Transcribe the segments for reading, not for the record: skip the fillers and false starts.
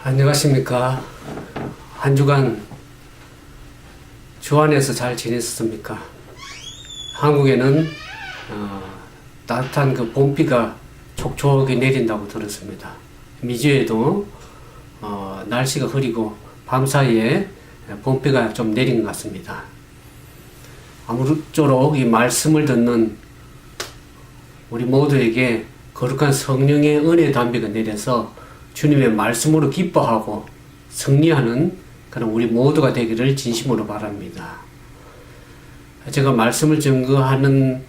안녕하십니까. 한 주간 주 안에서 잘 지냈습니까? 한국에는 따뜻한 그 봄비가 촉촉히 내린다고 들었습니다. 미주에도 날씨가 흐리고 밤사이에 봄비가 좀 내린 것 같습니다. 아무쪼록 이 말씀을 듣는 우리 모두에게 거룩한 성령의 은혜 담비가 내려서 주님의 말씀으로 기뻐하고 승리하는 그런 우리 모두가 되기를 진심으로 바랍니다. 제가 말씀을 증거하기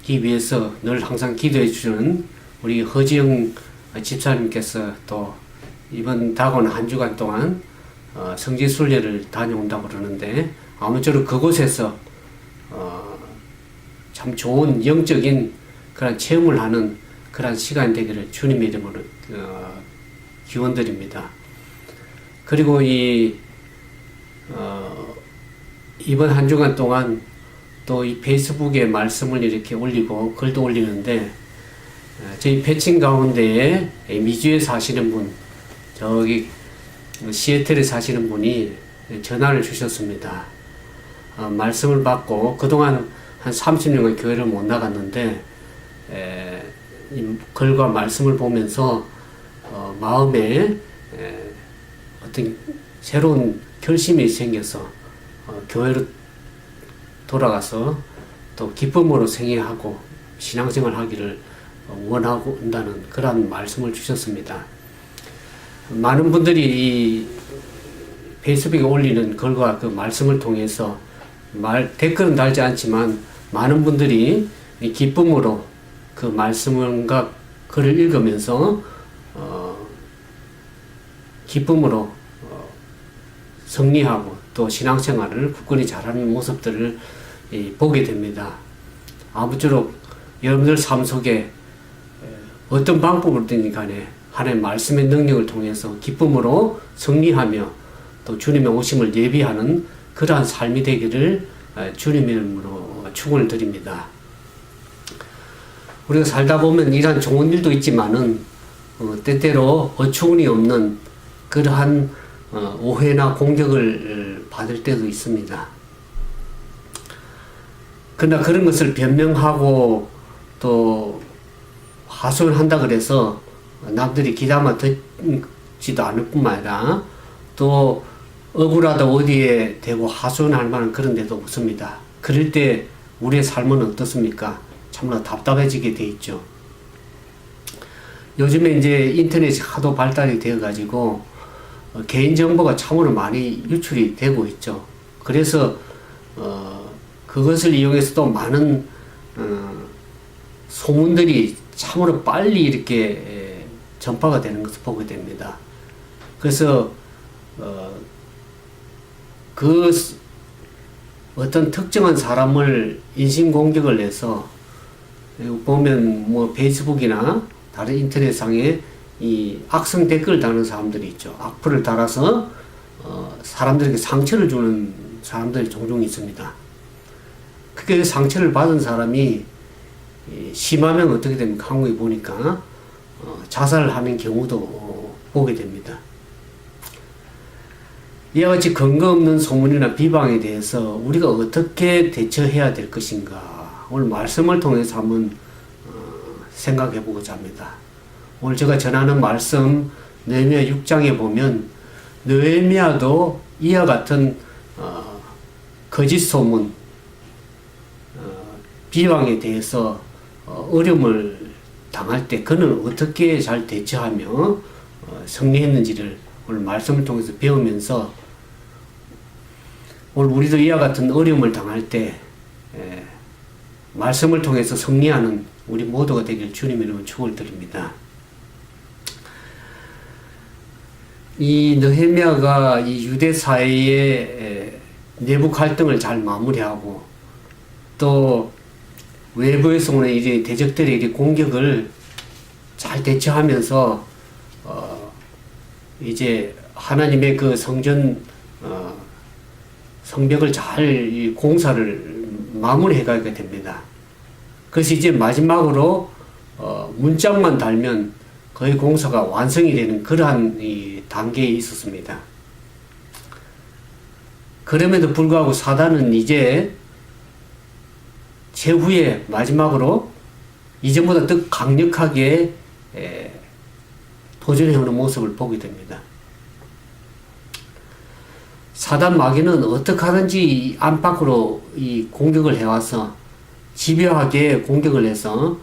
위해서 늘 항상 기도해 주시는 우리 허지영 집사님께서 또 이번 다가오는 한 주간 동안 성지순례를 다녀온다고 그러는데 아무쪼록 그곳에서 참 좋은 영적인 그런 체험을 하는 그런 시간이 되기를 주님의 이름으로 기원드립니다. 그리고 이번 한 주간 동안 또 이 페이스북에 말씀을 이렇게 올리고 글도 올리는데 저희 패친 가운데에 미주에 사시는 분, 저기 시애틀에 사시는 분이 전화를 주셨습니다. 말씀을 받고 그동안 한 30년간 교회를 못 나갔는데 이 글과 말씀을 보면서 마음에 어떤 새로운 결심이 생겨서 교회로 돌아가서 또 기쁨으로 생애하고 신앙생활 하기를 원하고 온다는 그런 말씀을 주셨습니다. 많은 분들이 이 페이스북에 올리는 글과 그 말씀을 통해서 댓글은 달지 않지만 많은 분들이 기쁨으로 그 말씀과 글을 읽으면서 기쁨으로 승리하고 또 신앙생활을 굳건히 잘하는 모습들을 보게 됩니다. 아무쪼록 여러분들 삶 속에 어떤 방법으로든 간에 하나님의 말씀의 능력을 통해서 기쁨으로 승리하며 또 주님의 오심을 예비하는 그러한 삶이 되기를 주님의 이름으로 축원을 드립니다. 우리가 살다 보면 이러한 좋은 일도 있지만은 때때로 어처구니 없는 그러한 오해나 공격을 받을 때도 있습니다. 그러나 그런 것을 변명하고 또 하소연한다 그래서 남들이 귀담아 듣지도 않을 뿐만 아니라 또 억울하다 어디에 대고 하소연할 만한 그런 데도 없습니다. 그럴 때 우리의 삶은 어떻습니까? 참으로 답답해지게 돼 있죠. 요즘에 이제 인터넷이 하도 발달이 되어 가지고 개인정보가 참으로 많이 유출이 되고 있죠. 그래서 그것을 이용해서 또 많은 소문들이 참으로 빨리 이렇게 전파가 되는 것을 보게 됩니다. 그래서 그 어떤 특정한 사람을 인신공격을 해서 보면 뭐 페이스북이나 다른 인터넷상에 이 악성 댓글을 다는 사람들이 있죠. 악플을 달아서 사람들에게 상처를 주는 사람들이 종종 있습니다. 그게 상처를 받은 사람이 심하면 어떻게 됩니까? 한국에 보니까 자살을 하는 경우도 보게 됩니다. 이와 같이 근거 없는 소문이나 비방에 대해서 우리가 어떻게 대처해야 될 것인가 오늘 말씀을 통해서 한번 생각해 보고자 합니다. 오늘 제가 전하는 말씀 느헤미야 6장에 보면 느헤미야도 이와 같은 거짓 소문, 비방에 대해서 어려움을 당할 때 그는 어떻게 잘 대처하며 승리했는지를 오늘 말씀을 통해서 배우면서 오늘 우리도 이와 같은 어려움을 당할 때 말씀을 통해서 승리하는 우리 모두가 되길 주님의 이름으로 축원을 드립니다. 이 느헤미야가 이 유대 사회의 내부 갈등을 잘 마무리하고 또 외부에서 오는 이 대적들의 이 공격을 잘 대처하면서 이제 하나님의 그 성전 성벽을 잘 공사를 마무리해 가게 됩니다. 그래서 이제 마지막으로 문짝만 달면 거의 공사가 완성이 되는 그러한 이 단계에 있었습니다. 그럼에도 불구하고 사단은 이제 최후에 마지막으로 이전보다 더 강력하게 도전해오는 모습을 보게 됩니다. 사단 마귀는 어떻게 하든지 안팎으로 이 공격을 해와서 집요하게 공격을 해서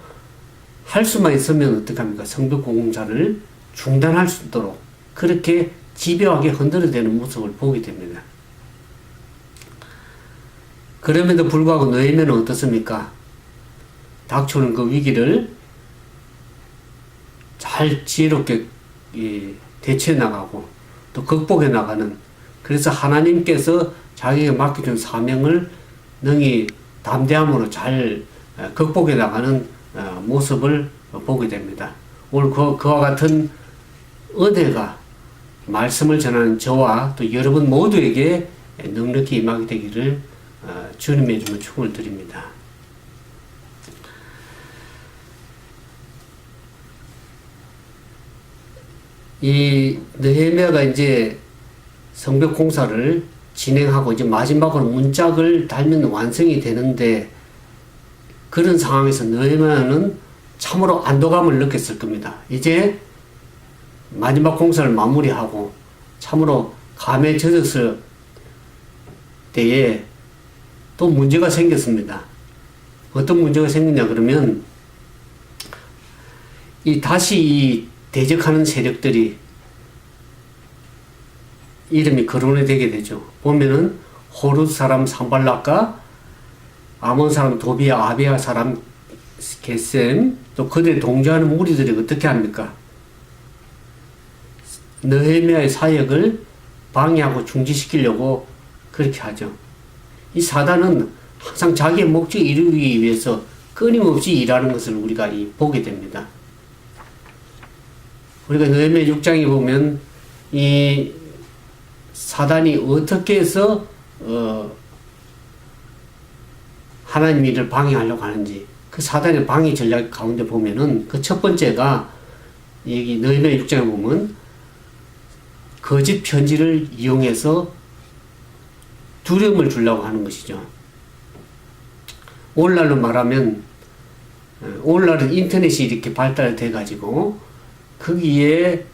할 수만 있으면 어떡합니까? 성벽 공사를 중단할 수 있도록 그렇게 집요하게 흔들어대는 모습을 보게 됩니다. 그럼에도 불구하고 느헤미야는 어떻습니까? 닥쳐오는 그 위기를 잘 지혜롭게 대처해 나가고 또 극복해 나가는, 그래서 하나님께서 자기에게 맡겨준 사명을 능히 담대함으로 잘 극복해 나가는 모습을 보게 됩니다. 오늘 그와 같은 은혜가 말씀을 전하는 저와 또 여러분 모두에게 넉넉히 임하게 되기를 주님의 이름으로 축원을 드립니다. 이 느헤미야가 이제 성벽 공사를 진행하고 이제 마지막으로 문짝을 달면 완성이 되는데, 그런 상황에서 느헤미야는 참으로 안도감을 느꼈을 겁니다. 이제 마지막 공사를 마무리하고 참으로 감에 젖었을 때에 또 문제가 생겼습니다. 어떤 문제가 생겼냐 그러면 다시 이 대적하는 세력들이 이름이 거론이 되게 되죠. 보면은 호루 사람 산발락과 아몬 사람 도비야, 아비야 사람 게셈, 또 그들의 동조하는 무리들이 어떻게 합니까? 느헤미야의 사역을 방해하고 중지시키려고 그렇게 하죠. 이 사단은 항상 자기의 목적을 이루기 위해서 끊임없이 일하는 것을 우리가 보게 됩니다. 우리가 느헤미야 6장에 보면 이 사단이 어떻게 해서 하나님 일을 방해하려고 하는지, 그 사단의 방해 전략 가운데 보면은 그 첫 번째가 여기 느헤미야 6장에 보면 거짓 편지를 이용해서 두려움을 주려고 하는 것이죠. 오늘날로 말하면 오늘날은 인터넷이 이렇게 발달돼 가지고 거기에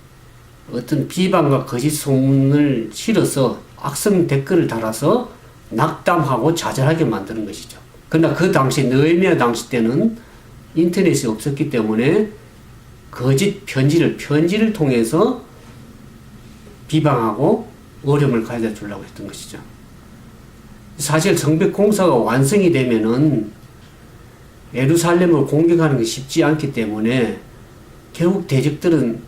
어떤 비방과 거짓 소문을 실어서 악성 댓글을 달아서 낙담하고 좌절하게 만드는 것이죠. 그러나 그 당시 느헤미야 당시 때는 인터넷이 없었기 때문에 거짓 편지를 통해서 비방하고 어려움을 가져다 주려고 했던 것이죠. 사실 성벽 공사가 완성이 되면은 예루살렘을 공격하는 게 쉽지 않기 때문에 결국 대적들은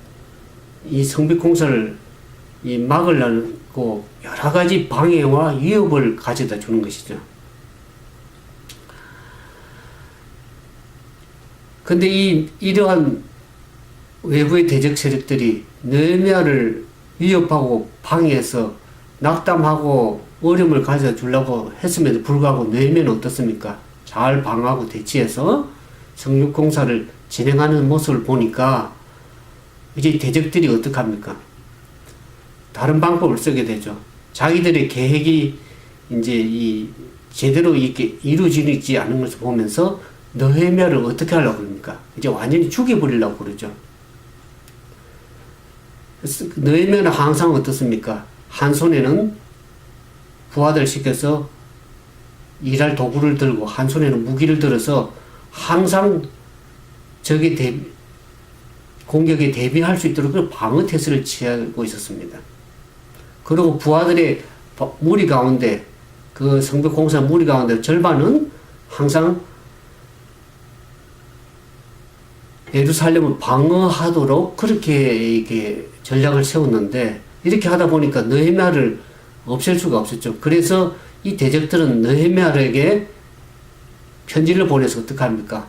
이 성벽 공사를 막으려고 여러 가지 방해와 위협을 가져다 주는 것이죠. 근데 이러한 외부의 대적 세력들이 느헤미야를 위협하고 방해해서 낙담하고 어려움을 가져다 주려고 했음에도 불구하고 느헤미야는 어떻습니까? 잘 방어하고 대치해서 성벽 공사를 진행하는 모습을 보니까 이제 대적들이 어떡합니까? 다른 방법을 쓰게 되죠. 자기들의 계획이 이제 제대로 이렇게 이루어지지 않은 것을 보면서 느헤미야를 어떻게 하려고 그럽니까? 이제 완전히 죽여버리려고 그러죠. 느헤미야는 항상 어떻습니까? 한 손에는 부하들 시켜서 일할 도구를 들고 한 손에는 무기를 들어서 항상 공격에 대비할 수 있도록 그 방어 태세를 취하고 있었습니다. 그리고 부하들의 무리 가운데, 그 성벽 공사 무리 가운데 절반은 항상 예루살렘을 방어하도록 그렇게 이렇게 전략을 세웠는데, 이렇게 하다 보니까 느헤미야를 없앨 수가 없었죠. 그래서 이 대적들은 느헤미야에게 편지를 보내서 어떻게 합니까?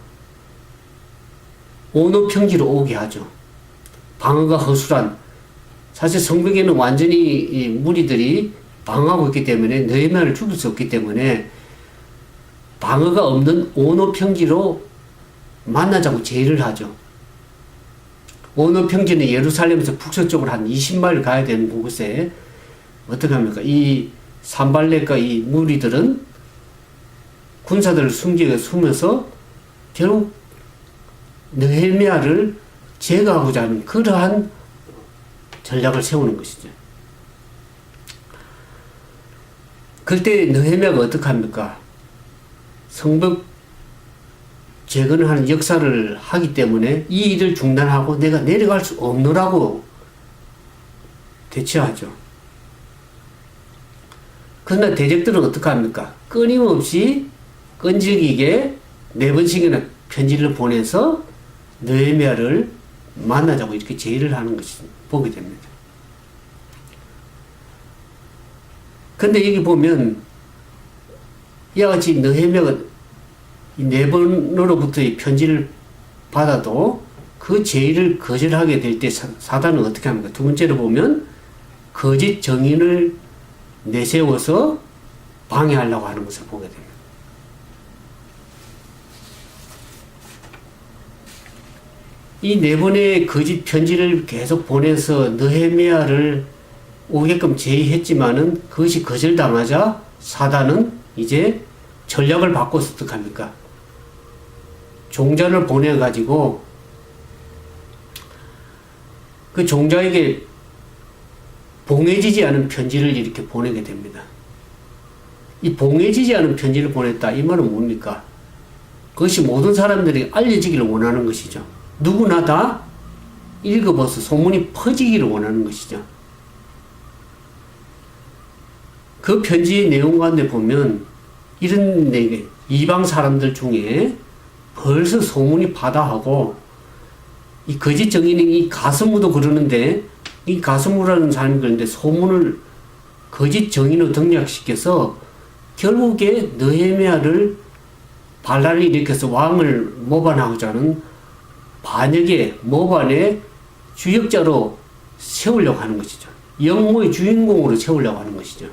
온오평지로 오게 하죠. 방어가 허술한, 사실 성벽에는 완전히 이 무리들이 방어하고 있기 때문에 느헤미야를 죽일 수 없기 때문에 방어가 없는 온오평지로 만나자고 제의를 하죠. 어느 평지는 예루살렘에서 북서쪽으로 한 20마일 가야 되는 곳에 어떻게 합니까? 이 산발렛과 이 무리들은 군사들을 숨어서 결국 느헤미야를 제거하고자 하는 그러한 전략을 세우는 것이죠. 그때 느헤미야가 어떻게 합니까? 성벽 재건을 하는 역사를 하기 때문에 이 일을 중단하고 내가 내려갈 수 없노라고 대처하죠. 그러나 대적들은 어떻게 합니까? 끊임없이 끈질기게 4번씩이나 편지를 보내서 느헤미야를 만나자고 이렇게 제의를 하는 것이 보게 됩니다. 근데 여기 보면 이와 같이 느헤미야가 4번으로부터의 편지를 받아도 그 제의를 거절하게 될 때 사단은 어떻게 합니까? 두 번째로 보면 거짓 정인을 내세워서 방해하려고 하는 것을 보게 됩니다. 이 4번의 거짓 편지를 계속 보내서 느헤미야를 오게끔 제의했지만은 그것이 거절당하자 사단은 이제 전략을 바꿔서 어떻게 합니까? 종자를 보내가지고 그 종자에게 봉해지지 않은 편지를 이렇게 보내게 됩니다. 이 봉해지지 않은 편지를 보냈다. 이 말은 뭡니까? 그것이 모든 사람들이 알려지기를 원하는 것이죠. 누구나 다 읽어봐서 소문이 퍼지기를 원하는 것이죠. 그 편지의 내용 가운데 보면 이런 내게 이방 사람들 중에 벌써 소문이 바다하고 이 거짓 정인이 이 가스무도 그러는데 이 가스무라는 사람이 그런데 소문을 거짓 정인으로 등락시켜서 결국에 느헤미야를 반란을 일으켜서 왕을 모반하고자 하는 반역의 모반의 주역자로 세우려고 하는 것이죠. 영모의 주인공으로 세우려고 하는 것이죠.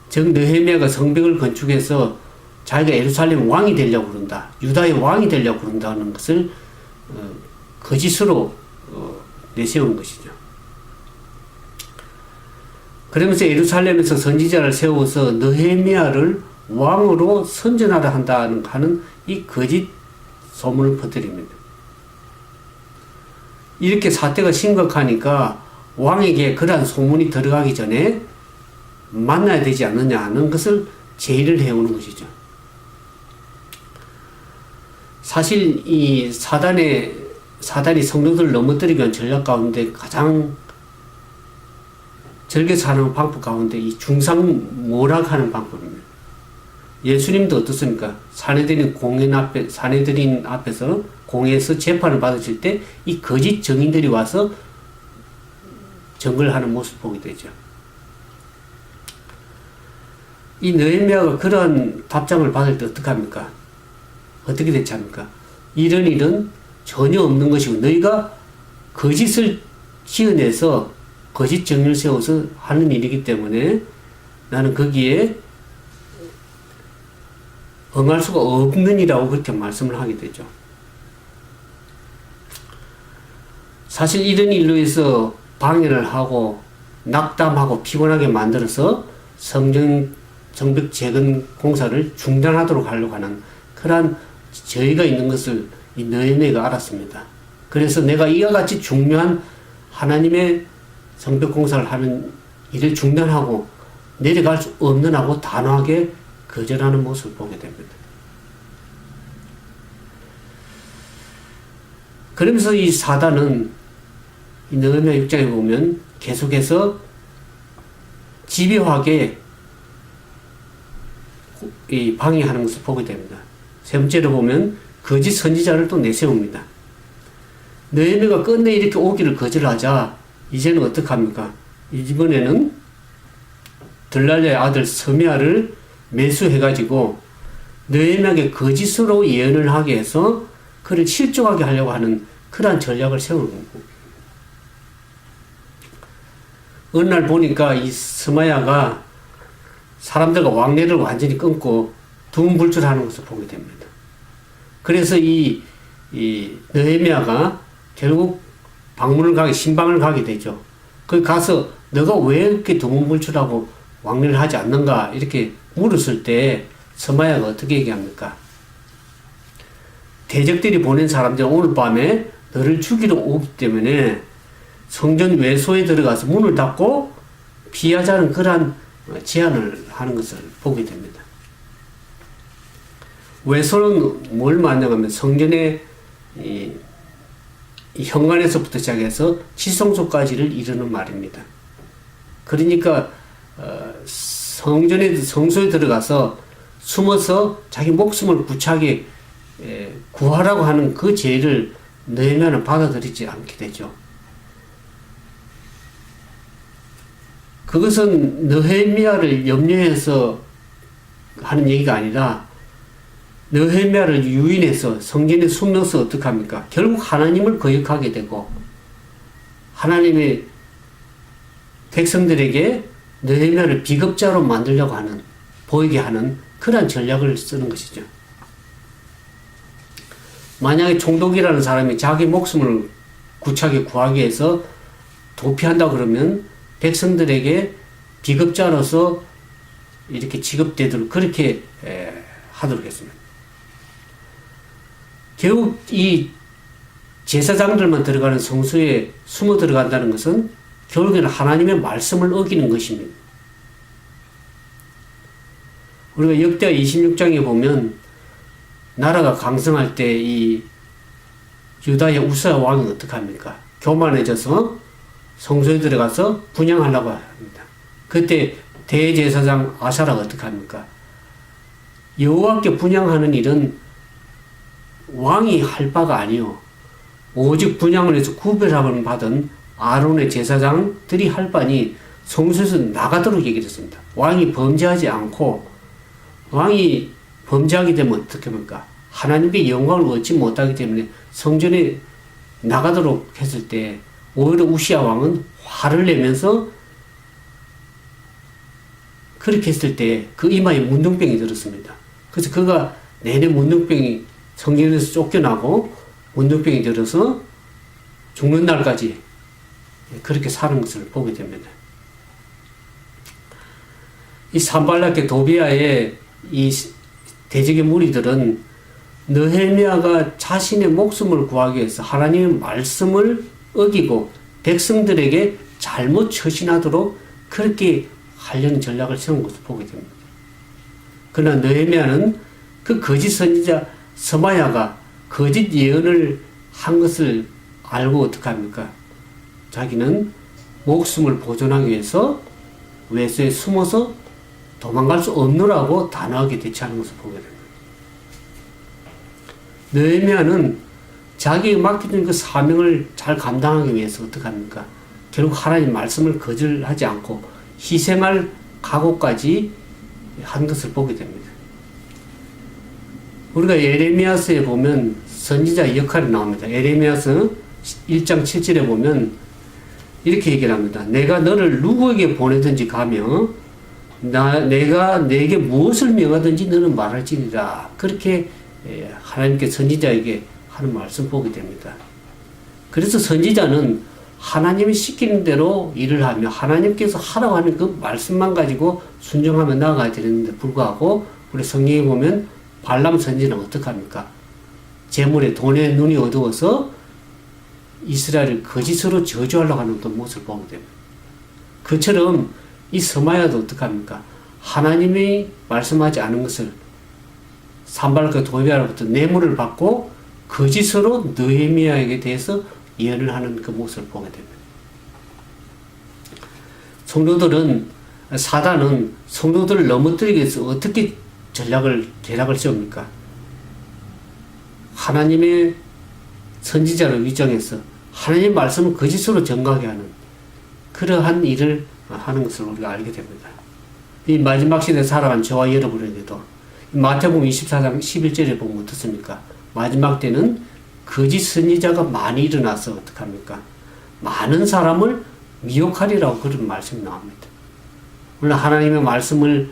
즉 느헤미야가 성벽을 건축해서 자기가 예루살렘 왕이 되려고 그런다. 유다의 왕이 되려고 그런다는 것을 거짓으로 내세운 것이죠. 그러면서 예루살렘에서 선지자를 세워서 느헤미야를 왕으로 선전하라 하는 이 거짓 소문을 퍼뜨립니다. 이렇게 사태가 심각하니까 왕에게 그러한 소문이 들어가기 전에 만나야 되지 않느냐 하는 것을 제의를 해오는 것이죠. 사실 이 사단이 성도들을 넘어뜨리기 위한 전략 가운데 가장 절개 사는 방법 가운데 이 중상모략하는 방법입니다. 예수님도 어떻습니까? 사내들인 앞에서 공회에서 재판을 받으실 때 이 거짓 증인들이 와서 증거를 하는 모습을 보게 되죠. 이 느헤미야가 그러한 답장을 받을 때 어떡합니까? 어떻게 대처합니까? 이런 일은 전혀 없는 것이고 너희가 거짓을 지어내서 거짓 정의를 세워서 하는 일이기 때문에 나는 거기에 응할 수가 없는 이라고 그렇게 말씀을 하게 되죠. 사실 이런 일로 해서 방해를 하고 낙담하고 피곤하게 만들어서 성벽 재건 공사를 중단하도록 하려고 하는 그러한 저희가 있는 것을 이 느헤미야가 알았습니다. 그래서 내가 이와 같이 중요한 하나님의 성벽 공사를 하는 일을 중단하고 내려갈 수 없는 하고 단호하게 거절하는 모습을 보게 됩니다. 그러면서 이 사단은 이 느헤미야 6장에 보면 계속해서 집요하게 이 방해하는 것을 보게 됩니다. 세 번째로 보면 거짓 선지자를 또 내세웁니다. 느헤미야가 끝내 이렇게 오기를 거절하자 이제는 어떡합니까? 이번에는 들랄랴의 아들 스미야를 매수해가지고 느헤미야에게 거짓으로 예언을 하게 해서 그를 실족하게 하려고 하는 그러한 전략을 세우는 거고. 어느 날 보니까 이 스마야가 사람들과 왕래를 완전히 끊고 두문불출하는 것을 보게 됩니다. 그래서 이 이 느헤미야가 결국 신방을 가게 되죠. 거기 가서 너가 왜 이렇게 두문불출하고 왕래를 하지 않는가 이렇게 물었을 때 서마야가 어떻게 얘기합니까? 대적들이 보낸 사람들은 오늘 밤에 너를 죽이러 오기 때문에 성전 외소에 들어가서 문을 닫고 피하자는 그러한 제안을 하는 것을 보게 됩니다. 외소는 뭘 말하냐면 성전의 이 현관에서부터 시작해서 지성소까지를 이루는 말입니다. 그러니까 성소에 들어가서 숨어서 자기 목숨을 구차하게 구하라고 하는 그 제의를 느헤미야는 받아들이지 않게 되죠. 그것은 느헤미야를 염려해서 하는 얘기가 아니라 느헤미야를 유인해서 성전에 숨어서 어떻게 합니까? 결국 하나님을 거역하게 되고 하나님의 백성들에게 느헤미야를 비겁자로 만들려고 하는, 보이게 하는 그러한 전략을 쓰는 것이죠. 만약에 총독이라는 사람이 자기 목숨을 구차하게 구하기 위해서 도피한다 그러면 백성들에게 비겁자로서 이렇게 취급되도록 그렇게 하도록 했습니다. 결국 이 제사장들만 들어가는 성소에 숨어 들어간다는 것은 결국에는 하나님의 말씀을 어기는 것입니다. 우리가 역대하 26장에 보면 나라가 강성할 때 이 유다의 우스야 왕이 어떻게 합니까? 교만해져서 성소에 들어가서 분향하려고 합니다. 그때 대제사장 아사라가 어떻게 합니까? 여호와께 분향하는 일은 왕이 할 바가 아니요 오직 분향을 해서 구별함을 받은 아론의 제사장들이 할 바니 성소에서 나가도록 얘기를 했습니다. 왕이 범죄하지 않고 왕이 범죄하게 되면 어떻게 합니까? 하나님께 영광을 얻지 못하기 때문에 성전에 나가도록 했을 때 오히려 우시야 왕은 화를 내면서 그렇게 했을 때 그 이마에 문둥병이 들었습니다. 그래서 그가 내내 문둥병이 성전에서 쫓겨나고 문둥병이 들어서 죽는 날까지 그렇게 사는 것을 보게 됩니다. 이 산발락의 도비아의 이 대적의 무리들은 느헤미야가 자신의 목숨을 구하기 위해서 하나님의 말씀을 어기고 백성들에게 잘못 처신하도록 그렇게 하려는 전략을 세운 것을 보게 됩니다. 그러나 느헤미야는 그 거짓 선지자 서마야가 거짓 예언을 한 것을 알고 어떻게 합니까? 자기는 목숨을 보존하기 위해서 외소에 숨어서 도망갈 수 없노라고 단호하게 대처하는 것을 보게 됩니다. 느헤미야는 자기에게 맡겨진 그 사명을 잘 감당하기 위해서 어떻게 합니까? 결국 하나님 말씀을 거절하지 않고 희생할 각오까지 한 것을 보게 됩니다. 우리가 예레미야서에 보면 선지자의 역할이 나옵니다. 예레미야서 1장 7절에 보면 이렇게 얘기를 합니다. 내가 너를 누구에게 보내든지 가며 내가 내게 무엇을 명하든지 너는 말할지니라. 그렇게 하나님께 선지자에게 하는 말씀 보게 됩니다. 그래서 선지자는 하나님이 시키는 대로 일을 하며 하나님께서 하라고 하는 그 말씀만 가지고 순종하며 나아가야 되는데 불구하고 우리 성경에 보면 발람 선지자는 어떻게 합니까? 재물에 돈에 눈이 어두워서 이스라엘을 거짓으로 저주하려고 하는 그 모습을 보게 됩니다. 그처럼 이 서마야도 어떻게 합니까? 하나님이 말씀하지 않은 것을 산발락과 도비아로부터 뇌물을 받고 거짓으로 느헤미야에게 대해서 예언을 하는 그 모습을 보게 됩니다. 사단은 성도들을 넘어뜨리기 위해서 어떻게 계략을 세웁니까? 하나님의 선지자를 위정해서 하나님의 말씀을 거짓으로 전가하게 하는 그러한 일을 하는 것을 우리가 알게 됩니다. 이 마지막 시대에 살아간 저와 여러분에게도 마태복음 24장 11절에 보면 어떻습니까? 마지막 때는 거짓 선지자가 많이 일어나서 어떡합니까? 많은 사람을 미혹하리라고 그런 말씀이 나옵니다. 물론 하나님의 말씀을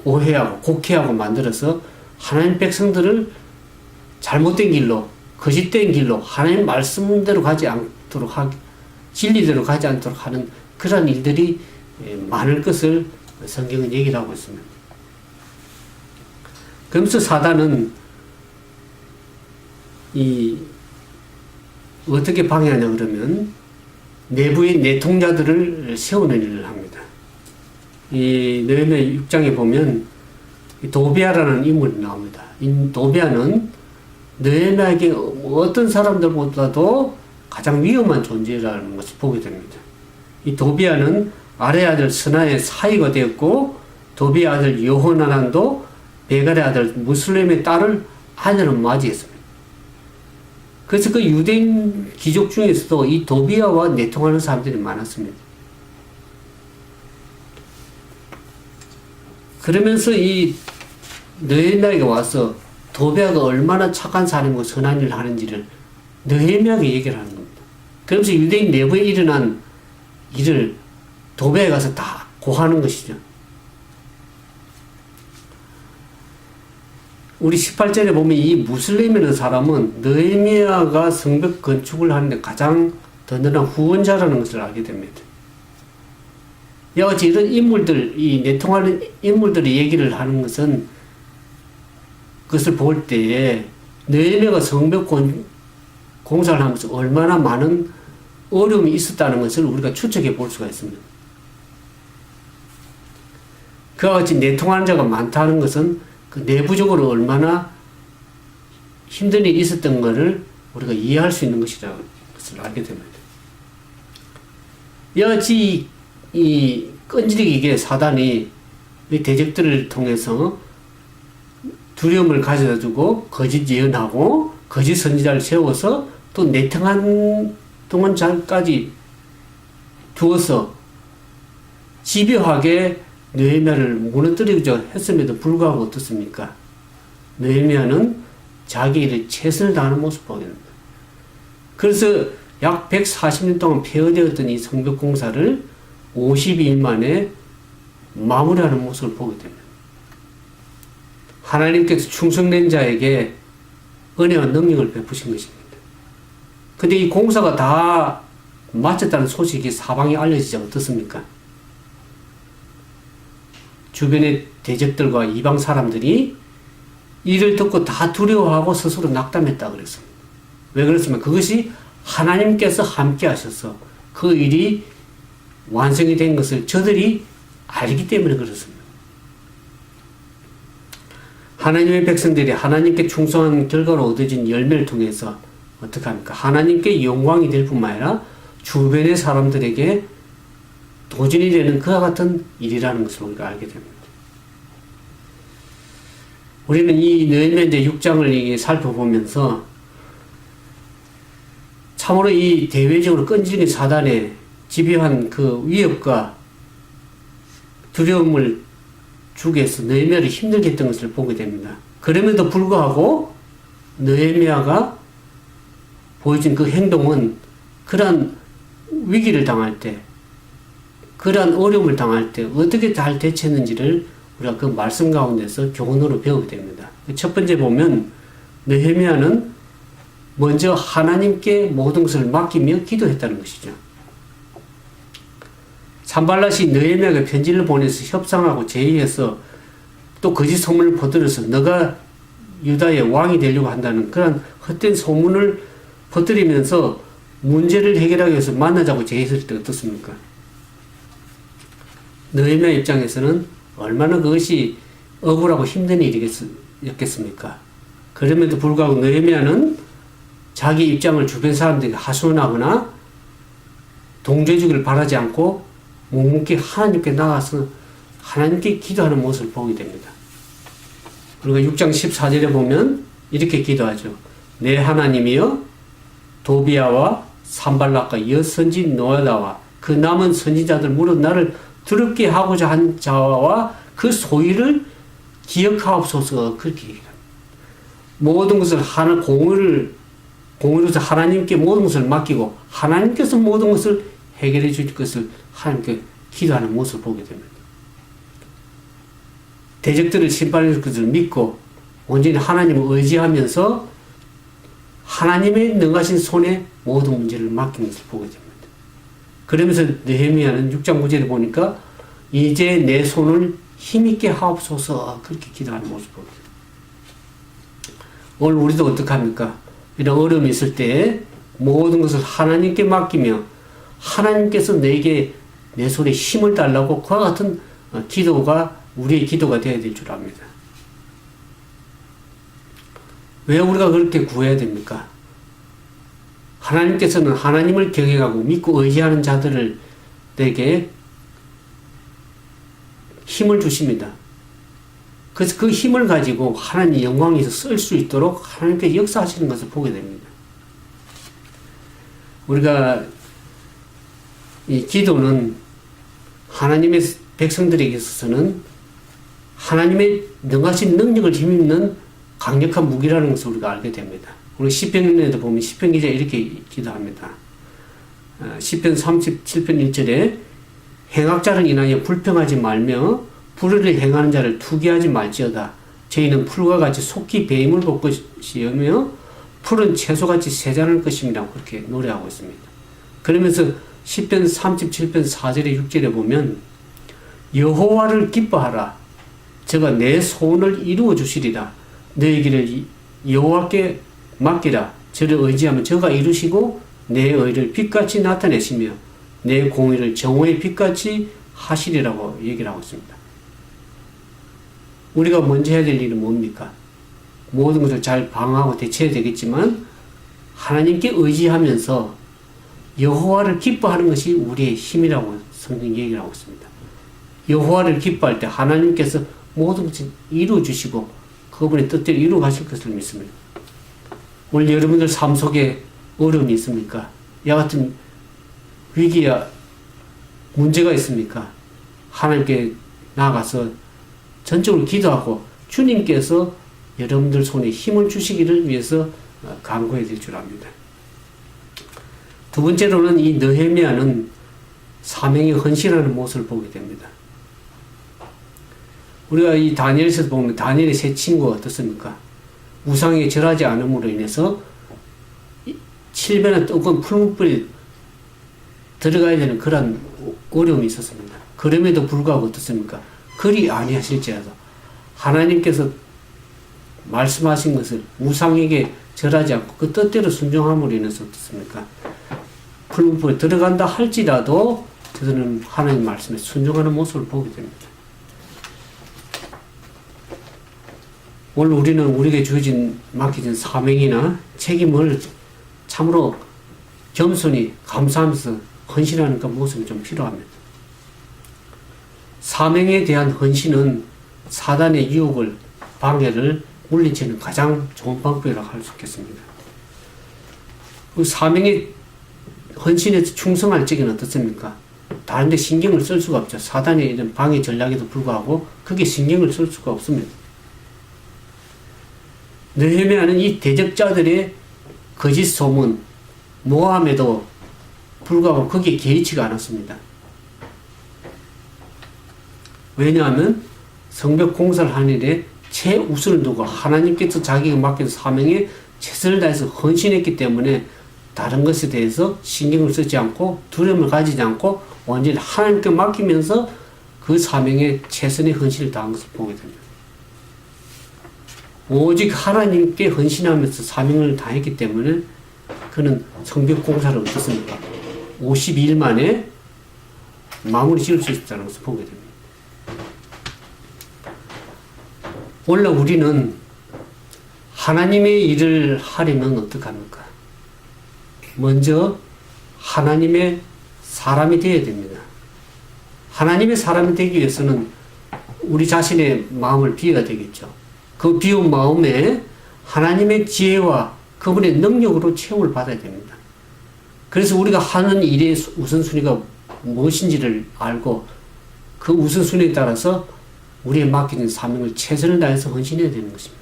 오해하고 곡해하고 만들어서 하나님 백성들을 잘못된 길로, 거짓된 길로 하나님 말씀대로 가지 않도록 진리대로 가지 않도록 하는 그러한 일들이 많을 것을 성경은 얘기를 하고 있습니다. 그러면서 사단은 어떻게 방해하냐 그러면 내부의 내통자들을 세우는 일을 합니다. 이 느헤미야 6장에 보면 도비아라는 인물이 나옵니다. 이 도비아는 느헤미야에게 어떤 사람들보다도 가장 위험한 존재라는 것을 보게 됩니다. 이 도비아는 아래 아들 스나의 사위가 되었고, 도비아 아들 여호나난도 베갈의 아들 무슬림의 딸을 아내로 맞이했습니다. 그래서 그 유대인 귀족 중에서도 이 도비아와 내통하는 사람들이 많았습니다. 그러면서 이 느헤미야에게 와서 도비아가 얼마나 착한 사람이고 선한 일을 하는지를 느헤미야에게 얘기를 하는 겁니다. 그러면서 유대인 내부에 일어난 일을 도비아에 가서 다 고하는 것이죠. 우리 18절에 보면 이 무슬림이라는 사람은 느헤미야가 성벽 건축을 하는데 가장 든든한 후원자라는 것을 알게 됩니다. 이와 같이 이런 인물들, 이 내통하는 인물들이 얘기를 하는 것은 그것을 볼 때에 느헤미야가 성벽 공사를 하면서 얼마나 많은 어려움이 있었다는 것을 우리가 추측해 볼 수가 있습니다. 그와 같이 내통하는 자가 많다는 것은 그 내부적으로 얼마나 힘든 일이 있었던 것을 우리가 이해할 수 있는 것이라는 것을 알게 됩니다. 이와 같이 이 끈질기게 사단이 이 대적들을 통해서 두려움을 가져다 주고 거짓 예언하고 거짓 선지자를 세워서 또 내통한 동안자까지 두어서 집요하게 느헤미야를 무너뜨리고자 했음에도 불구하고 어떻습니까? 느헤미야는 자기 일에 최선을 다하는 모습을 보게 됩니다. 그래서 약 140년 동안 폐허되었던 이 성벽 공사를 52일 만에 마무리하는 모습을 보게 됩니다. 하나님께서 충성된 자에게 은혜와 능력을 베푸신 것입니다. 근데 이 공사가 다 마쳤다는 소식이 사방에 알려지지 어떻습니까? 주변의 대적들과 이방 사람들이 이를 듣고 다 두려워하고 스스로 낙담했다 그랬습니다. 왜 그랬습니까? 그것이 하나님께서 함께 하셔서 그 일이 완성이 된 것을 저들이 알기 때문에 그렇습니다. 하나님의 백성들이 하나님께 충성한 결과로 얻어진 열매를 통해서 어떻게 합니까? 하나님께 영광이 될 뿐만 아니라 주변의 사람들에게 도전이 되는 그와 같은 일이라는 것을 우리가 알게 됩니다. 우리는 이 느헤미야 6장을 살펴보면서 참으로 이 대외적으로 끈질긴 사단의 집요한 그 위협과 두려움을 주기 위해서 느헤미야를 힘들게 했던 것을 보게 됩니다. 그럼에도 불구하고 느헤미야가 보여준 그 행동은 그러한 위기를 당할 때, 그러한 어려움을 당할 때 어떻게 잘 대처했는지를 우리가 그 말씀 가운데서 교훈으로 배우게 됩니다. 첫 번째 보면 느헤미야는 먼저 하나님께 모든 것을 맡기며 기도했다는 것이죠. 산발랏이 느헤미야에게 편지를 보내서 협상하고 제의해서 또 거짓 소문을 퍼뜨려서 너가 유다의 왕이 되려고 한다는 그런 헛된 소문을 퍼뜨리면서 문제를 해결하기 위해서 만나자고 제의했을 때 어떻습니까? 느헤미야 입장에서는 얼마나 그것이 억울하고 힘든 일이었겠습니까? 그럼에도 불구하고 느헤미야는 자기 입장을 주변 사람들에게 하소연하거나 동조해주기를 바라지 않고 묵묵히 하나님께 나가서 하나님께 기도하는 모습을 보게 됩니다. 우리가 6장 14절에 보면 이렇게 기도하죠. 내 하나님이여 도비아와 산발락과 여선지 노아다와 그 남은 선지자들 무릇 나를 두렵게 하고자 한 자와 그 소위를 기억하옵소서. 그렇게 얘기합니다. 모든 것을 공의로서 하나님께 모든 것을 맡기고 하나님께서 모든 것을 해결해 주실 것을 하나님께 기도하는 모습을 보게 됩니다. 대적들을 심판해 줄 것을 믿고 온전히 하나님을 의지하면서 하나님의 능하신 손에 모든 문제를 맡긴 것을 보게 됩니다. 그러면서 느헤미야는 6장 9절에 보니까 이제 내 손을 힘있게 하옵소서 그렇게 기도하는 모습을 보게 됩니다. 오늘 우리도 어떡합니까? 이런 어려움이 있을 때 모든 것을 하나님께 맡기며 하나님께서 내게 내 손에 힘을 달라고 그와 같은 기도가 우리의 기도가 되어야 될 줄 압니다. 왜 우리가 그렇게 구해야 됩니까? 하나님께서는 하나님을 경외하고 믿고 의지하는 자들에게 힘을 주십니다. 그래서 그 힘을 가지고 하나님 영광에서 쓸 수 있도록 하나님께 역사하시는 것을 보게 됩니다. 우리가 이 기도는 하나님의 백성들에게 있어서는 하나님의 능하신 능력을 힘입는 강력한 무기라는 것을 우리가 알게 됩니다. 우리 시편에도 보면 시편 기자 이렇게 기도합니다. 시편 37편 1절에 행악자를 인하여 불평하지 말며 불의를 행하는 자를 투기하지 말지어다. 저희는 풀과 같이 속히 배임을 볼 것이며 풀은 채소같이 세잔할 것입니다. 그렇게 노래하고 있습니다. 그러면서 시편 37편 4절에 6절에 보면 여호와를 기뻐하라. 저가 내 소원을 이루어 주시리라. 너희 길을 여호와께 맡기라. 저를 의지하면 저가 이루시고 내 의를 빛같이 나타내시며 내 공의를 정오의 빛같이 하시리라고 얘기를 하고 있습니다. 우리가 먼저 해야 될 일은 뭡니까? 모든 것을 잘 방어하고 대처해야 되겠지만 하나님께 의지하면서 여호와를 기뻐하는 것이 우리의 힘이라고 성경이 얘기를 하고 있습니다. 여호와를 기뻐할 때 하나님께서 모든 것을 이루어 주시고 그분의 뜻대로 이루어 가실 것을 믿습니다. 오늘 여러분들 삶 속에 어려움이 있습니까? 이와 같은 위기야 문제가 있습니까? 하나님께 나아가서 전적으로 기도하고 주님께서 여러분들 손에 힘을 주시기를 위해서 간구해야 될 줄 압니다. 두 번째로는 이 느헤미야는 사명에 헌신하는 모습을 보게 됩니다. 우리가 이 다니엘에서 보면 다니엘의 세 친구가 어떻습니까? 우상에 절하지 않음으로 인해서 7배나 뜨거운 풀무불이 들어가야 되는 그런 어려움이 있었습니다. 그럼에도 불구하고 어떻습니까? 그리 아니하실지라도 하나님께서 말씀하신 것을 우상에게 절하지 않고 그 뜻대로 순종함으로 인해서 어떻습니까? 풀무불에 들어간다 할지라도 저들은 하나님 말씀에 순종하는 모습을 보게 됩니다. 오늘 우리는 우리에게 주어진 맡겨진 사명이나 책임을 참으로 겸손히 감사하면서 헌신하는 그 모습이 좀 필요합니다. 사명에 대한 헌신은 사단의 유혹을 방해를 물리치는 가장 좋은 방법이라고 할 수 있겠습니다. 그 사명에 헌신에서 충성할 적에는 어떻습니까? 다른 데 신경을 쓸 수가 없죠. 사단의 이런 방해 전략에도 불구하고 그게 신경을 쓸 수가 없습니다. 느헤미야는 이 대적자들의 거짓 소문, 모함에도 불구하고 거기에 개의치가 않았습니다. 왜냐하면 성벽 공사를 하는 일에 최우선을 두고 하나님께서 자기가 맡긴 사명에 최선을 다해서 헌신했기 때문에 다른 것에 대해서 신경을 쓰지 않고 두려움을 가지지 않고 완전히 하나님께 맡기면서 그 사명에 최선의 헌신을 다한 것을 보게 됩니다. 오직 하나님께 헌신하면서 사명을 다했기 때문에 그는 성벽 공사를 어떻습니까? 52일 만에 마무리 지을 수 있다는 것을 보게 됩니다. 원래 우리는 하나님의 일을 하려면 어떡합니까? 먼저 하나님의 사람이 되어야 됩니다. 하나님의 사람이 되기 위해서는 우리 자신의 마음을 비워야 되겠죠. 그 비운 마음에 하나님의 지혜와 그분의 능력으로 체험을 받아야 됩니다. 그래서 우리가 하는 일의 우선순위가 무엇인지를 알고 그 우선순위에 따라서 우리의 맡겨진 사명을 최선을 다해서 헌신해야 되는 것입니다.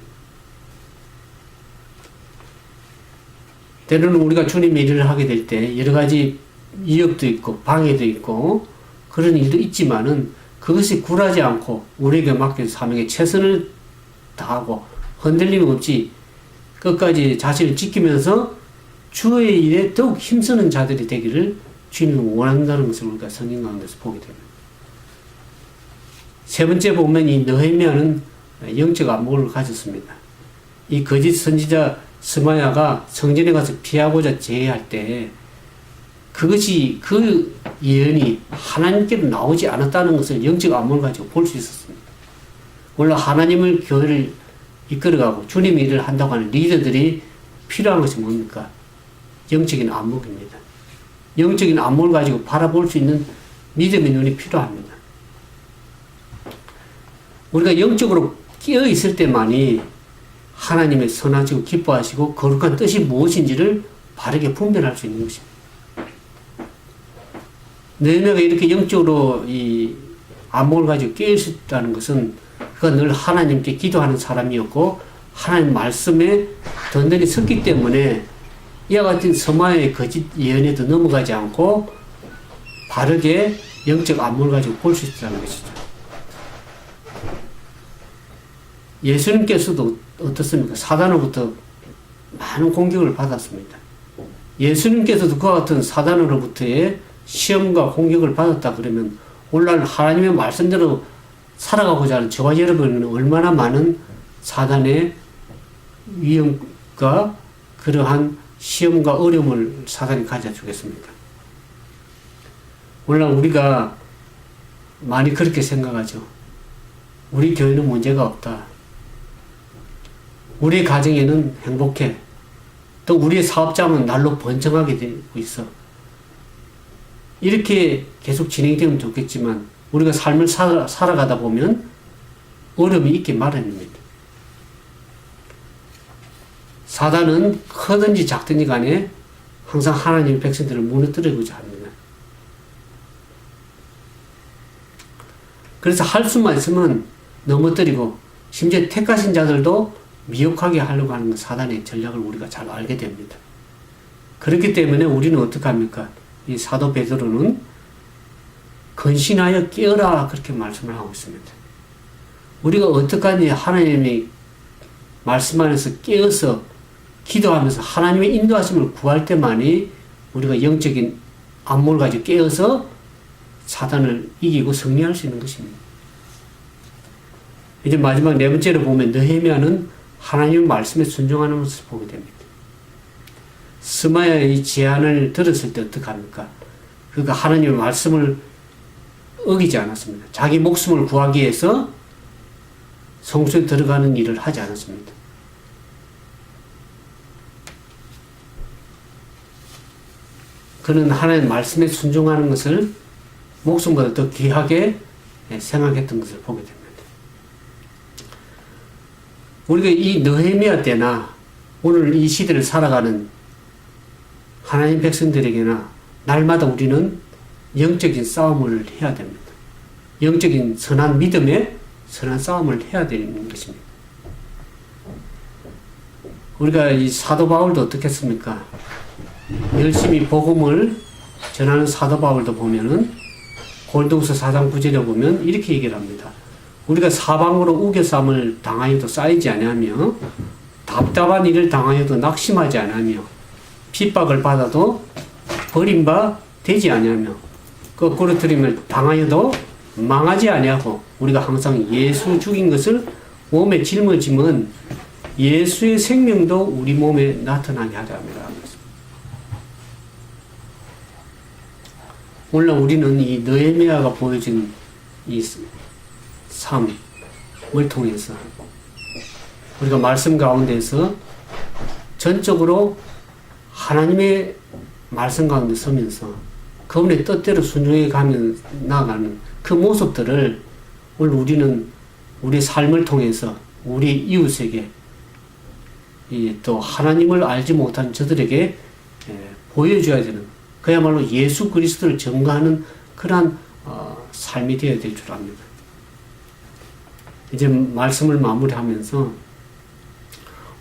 때로는 우리가 주님의 일을 하게 될 때 여러 가지 위협도 있고 방해도 있고 그런 일도 있지만은 그것이 굴하지 않고 우리에게 맡겨진 사명에 최선을 다하고 흔들림 없이 끝까지 자신을 지키면서 주의 일에 더욱 힘쓰는 자들이 되기를 주님은 원한다는 것을 우리가 성경 가운데서 보게 됩니다. 세 번째 보면 이 느헤미야는 영적 안목을 가졌습니다. 이 거짓 선지자 스마야가 성전에 가서 피하고자 제의할 때 그것이 그 예언이 하나님께로 나오지 않았다는 것을 영적 안목을 가지고 볼 수 있었습니다. 원래 하나님을 교회를 이끌어가고 주님의 일을 한다고 하는 리더들이 필요한 것이 뭡니까? 영적인 안목입니다. 영적인 안목을 가지고 바라볼 수 있는 믿음의 눈이 필요합니다. 우리가 영적으로 깨어 있을 때만이 하나님의 선하시고 기뻐하시고 거룩한 뜻이 무엇인지를 바르게 분별할 수 있는 것입니다. 너희가 이렇게 영적으로 이 안목을 가지고 깨어 있었다는 것은 그가 늘 하나님께 기도하는 사람이었고 하나님 말씀에 든든히 섰기 때문에 이와 같은 서마의 거짓 예언에도 넘어가지 않고 바르게 영적 안목을 가지고 볼 수 있다는 것이죠. 예수님께서도 어떻습니까? 사단으로부터 많은 공격을 받았습니다. 예수님께서도 그와 같은 사단으로부터의 시험과 공격을 받았다 그러면 오늘날 하나님의 말씀대로 살아가고자 하는 저와 여러분은 얼마나 많은 사단의 위험과 그러한 시험과 어려움을 사단이 가져주겠습니까? 오늘날 우리가 많이 그렇게 생각하죠. 우리 교회는 문제가 없다. 우리 가정에는 행복해. 또 우리의 사업장은 날로 번창하게 되고 있어. 이렇게 계속 진행되면 좋겠지만 우리가 삶을 살아가다 보면 어려움이 있기 마련입니다. 사단은 크든지 작든지 간에 항상 하나님의 백성들을 무너뜨리고자 합니다. 그래서 할 수만 있으면 넘어뜨리고 심지어 택하신 자들도 미혹하게 하려고 하는 사단의 전략을 우리가 잘 알게 됩니다. 그렇기 때문에 우리는 어떻게 합니까? 이 사도 베드로는 근신하여 깨어라 그렇게 말씀을 하고 있습니다. 우리가 어떡하니 하나님의 말씀 안에서 깨어서 기도하면서 하나님의 인도하심을 구할 때만이 우리가 영적인 안목을 가지고 깨어서 사단을 이기고 승리할 수 있는 것입니다. 이제 마지막 네 번째로 보면 느헤미야는 하나님의 말씀에 순종하는 것을 보게 됩니다. 스마야의 제안을 들었을 때 어떡합니까? 그가 하나님의 말씀을 어기지 않았습니다. 자기 목숨을 구하기 위해서 성소에 들어가는 일을 하지 않았습니다. 그는 하나님의 말씀에 순종하는 것을 목숨보다 더 귀하게 생각했던 것을 보게 됩니다. 우리가 이 느헤미야 때나 오늘 이 시대를 살아가는 하나님 백성들에게나 날마다 우리는 영적인 싸움을 해야 됩니다. 영적인 선한 믿음의 선한 싸움을 해야 되는 것입니다. 우리가 이 사도 바울도 어떻게 했습니까? 열심히 복음을 전하는 사도 바울도 보면은 고린도후서 4장 9절에 보면 이렇게 얘기를 합니다. 우리가 사방으로 우겨쌈을 당하여도 쌓이지 아니하며 답답한 일을 당하여도 낙심하지 아니하며 핍박을 받아도 버림바 되지 아니하며 거꾸로 들이면 당하여도 망하지 아니하고 우리가 항상 예수 죽인 것을 몸에 짊어지면 예수의 생명도 우리 몸에 나타나게 하려 합니다. 오늘 우리는 이 느헤미야가 보여준 이 삶을 통해서 우리가 말씀 가운데서 전적으로 하나님의 말씀 가운데 서면서 그분의 뜻대로 순종해 가면 나아가는 그 모습들을 오늘 우리는 우리 삶을 통해서 우리 이웃에게 또 하나님을 알지 못하는 저들에게 보여줘야 되는 그야말로 예수 그리스도를 증거하는 그러한 삶이 되어야 될 줄 압니다. 이제 말씀을 마무리하면서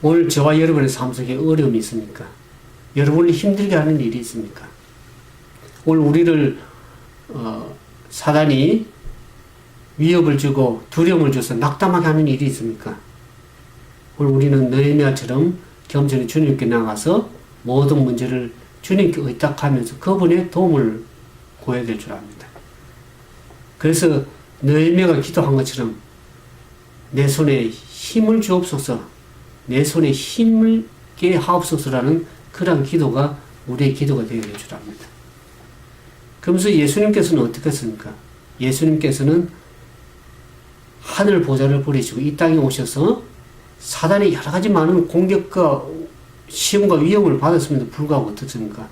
오늘 저와 여러분의 삶 속에 어려움이 있습니까? 여러분을 힘들게 하는 일이 있습니까? 오늘 우리를 사단이 위협을 주고 두려움을 줘서 낙담하게 하는 일이 있습니까? 오늘 우리는 느헤미야처럼 겸손히 주님께 나가서 모든 문제를 주님께 의탁하면서 그분의 도움을 구해야 될 줄 압니다. 그래서 느헤미야가 기도한 것처럼 내 손에 힘을 주옵소서, 내 손에 힘을 게 하옵소서라는 그런 기도가 우리의 기도가 되어야 될 줄 압니다. 그러면서 예수님께서는 어떻게 했습니까? 예수님께서는 하늘 보좌를 버리시고 이 땅에 오셔서 사단의 여러 가지 많은 공격과 시험과 위험을 받았음에도 불구하고 어떻습니까?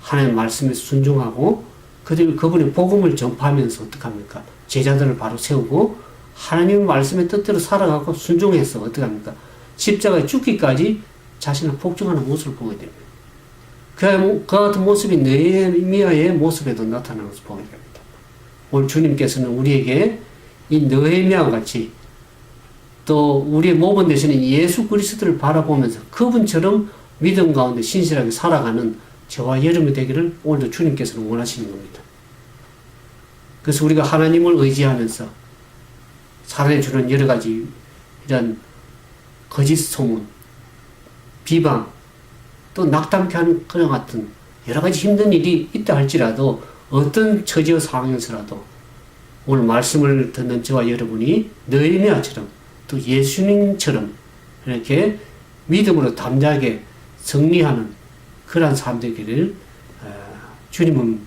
하나님의 말씀에 순종하고 그분의 복음을 전파하면서 어떡합니까? 제자들을 바로 세우고 하나님의 말씀의 뜻대로 살아가고 순종해서 어떡합니까? 십자가에 죽기까지 자신을 복종하는 모습을 보게 됩니다. 그 같은 모습이 느헤미야의 모습에도 나타나는 것을 보게 됩니다. 오늘 주님께서는 우리에게 이 느헤미야와 같이 또 우리의 모범 되시는 예수 그리스도를 바라보면서 그분처럼 믿음 가운데 신실하게 살아가는 저와 여러분이 되기를 오늘도 주님께서는 원하시는 겁니다. 그래서 우리가 하나님을 의지하면서 사단이 주는 여러 가지 이런 거짓 소문, 비방, 또 낙담케 하는 그런 같은 여러 가지 힘든 일이 있다 할지라도 어떤 처지와 상황에서라도 오늘 말씀을 듣는 저와 여러분이 느헤미야처럼 또 예수님처럼 이렇게 믿음으로 담대하게 승리하는 그러한 삶 되기를 주님은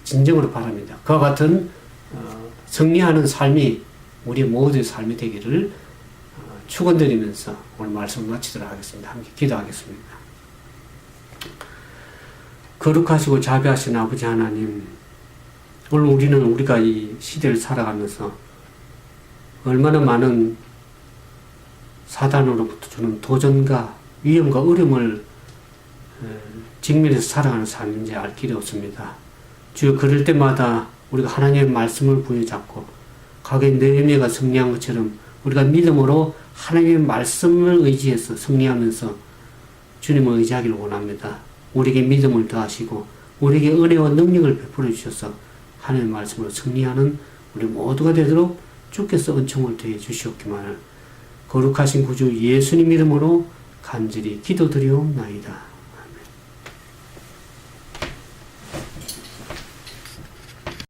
진정으로 바랍니다. 그와 같은 승리하는 삶이 우리 모두의 삶이 되기를 축원드리면서 오늘 말씀을 마치도록 하겠습니다. 함께 기도하겠습니다. 거룩하시고 자비하신 아버지 하나님, 오늘 우리가 이 시대를 살아가면서 얼마나 많은 사단으로부터 주는 도전과 위험과 어려움을 직면해서 살아가는 삶인지 알 길이 없습니다. 주여, 그럴 때마다 우리가 하나님의 말씀을 부여잡고 과거에 느헤미야가 승리한 것처럼 우리가 믿음으로 하나님의 말씀을 의지해서 승리하면서 주님을 의지하기를 원합니다. 우리에게 믿음을 더하시고 우리에게 은혜와 능력을 베풀어 주셔서 하나님의 말씀으로 승리하는 우리 모두가 되도록 주께서 은총을 더해 주시옵기만을 거룩하신 구주 예수님 이름으로 간절히 기도드리옵나이다.